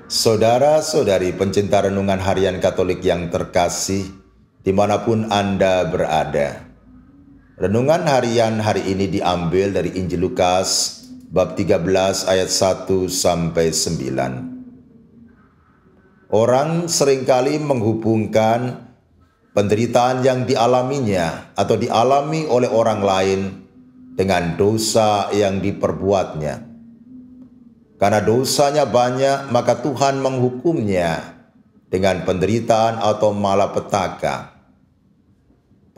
Saudara-saudari pencinta renungan harian Katolik yang terkasih, dimanapun Anda berada. Renungan harian hari ini diambil dari Injil Lukas, bab 13 ayat 1-9. Orang seringkali menghubungkan penderitaan yang dialaminya atau dialami oleh orang lain dengan dosa yang diperbuatnya. Karena dosanya banyak, maka Tuhan menghukumnya dengan penderitaan atau malapetaka.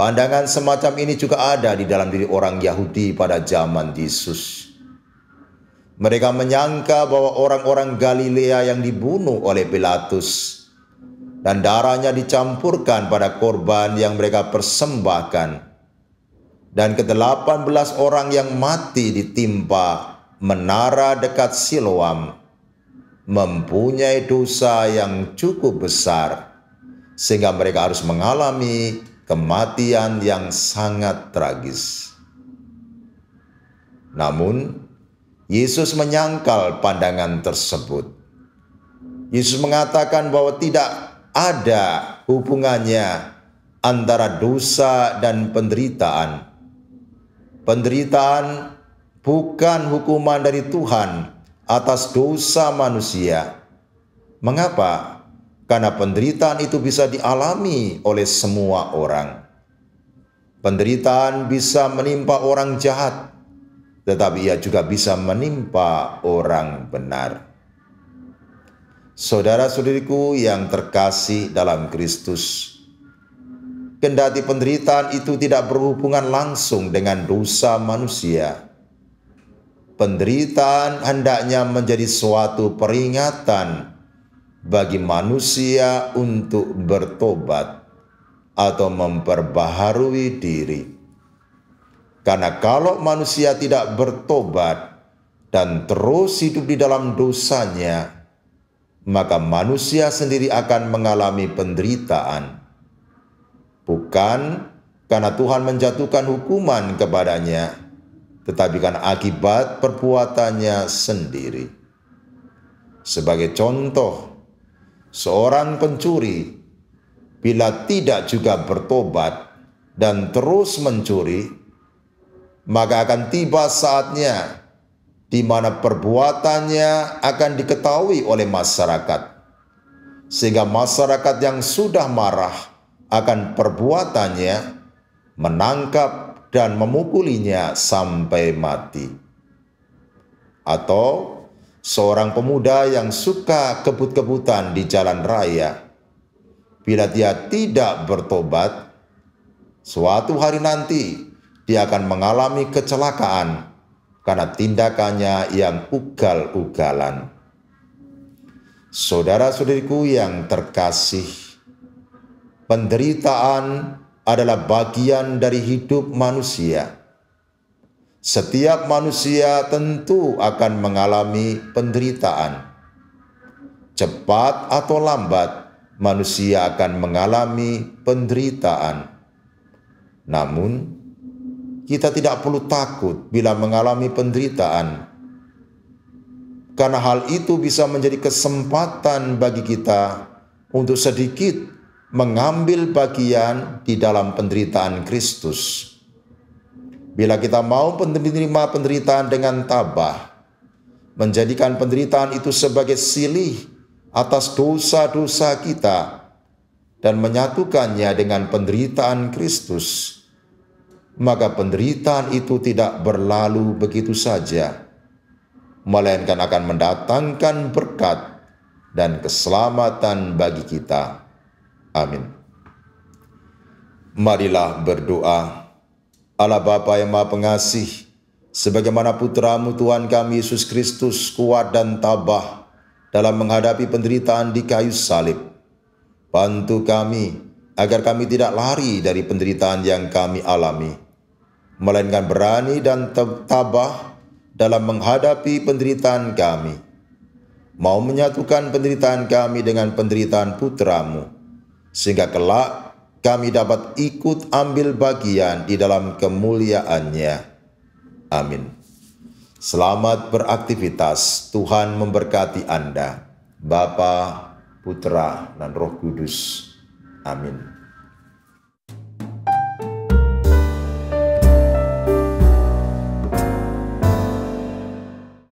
Pandangan semacam ini juga ada di dalam diri orang Yahudi pada zaman Yesus. Mereka menyangka bahwa orang-orang Galilea yang dibunuh oleh Pilatus dan darahnya dicampurkan pada korban yang mereka persembahkan, dan ke-18 orang yang mati ditimpa menara dekat Siloam mempunyai dosa yang cukup besar sehingga mereka harus mengalami kematian yang sangat tragis. Namun Yesus menyangkal pandangan tersebut. Yesus mengatakan bahwa tidak ada hubungannya antara dosa dan penderitaan. Penderitaan bukan hukuman dari Tuhan atas dosa manusia. Mengapa? Karena penderitaan itu bisa dialami oleh semua orang. Penderitaan bisa menimpa orang jahat, tetapi ia juga bisa menimpa orang benar. Saudara-saudariku yang terkasih dalam Kristus, kendati penderitaan itu tidak berhubungan langsung dengan dosa manusia, penderitaan hendaknya menjadi suatu peringatan bagi manusia untuk bertobat atau memperbaharui diri. Karena kalau manusia tidak bertobat dan terus hidup di dalam dosanya, maka manusia sendiri akan mengalami penderitaan. Bukan karena Tuhan menjatuhkan hukuman kepadanya, tetapi karena akibat perbuatannya sendiri. Sebagai contoh, seorang pencuri bila tidak juga bertobat dan terus mencuri, maka akan tiba saatnya di mana perbuatannya akan diketahui oleh masyarakat, sehingga masyarakat yang sudah marah akan perbuatannya menangkap dan memukulinya sampai mati. Atau seorang pemuda yang suka kebut-kebutan di jalan raya, bila dia tidak bertobat, suatu hari nanti dia akan mengalami kecelakaan karena tindakannya yang ugal-ugalan. Saudara-saudariku yang terkasih, penderitaan adalah bagian dari hidup manusia. Setiap manusia tentu akan mengalami penderitaan. Cepat atau lambat, manusia akan mengalami penderitaan. Namun, kita tidak perlu takut bila mengalami penderitaan, karena hal itu bisa menjadi kesempatan bagi kita untuk sedikit mengambil bagian di dalam penderitaan Kristus. Bila kita mau menerima penderitaan dengan tabah, menjadikan penderitaan itu sebagai silih atas dosa-dosa kita, dan menyatukannya dengan penderitaan Kristus, maka penderitaan itu tidak berlalu begitu saja, melainkan akan mendatangkan berkat dan keselamatan bagi kita. Amin. Marilah berdoa. Allah Bapa yang Maha Pengasih, sebagaimana Putra-Mu Tuhan kami Yesus Kristus kuat dan tabah dalam menghadapi penderitaan di kayu salib, bantu kami agar kami tidak lari dari penderitaan yang kami alami, melainkan berani dan tabah dalam menghadapi penderitaan kami, mau menyatukan penderitaan kami dengan penderitaan Putra-Mu, sehingga kelak kami dapat ikut ambil bagian di dalam kemuliaan-Nya. Amin. Selamat beraktivitas, Tuhan memberkati Anda. Bapa, Putra, dan Roh Kudus. Amin.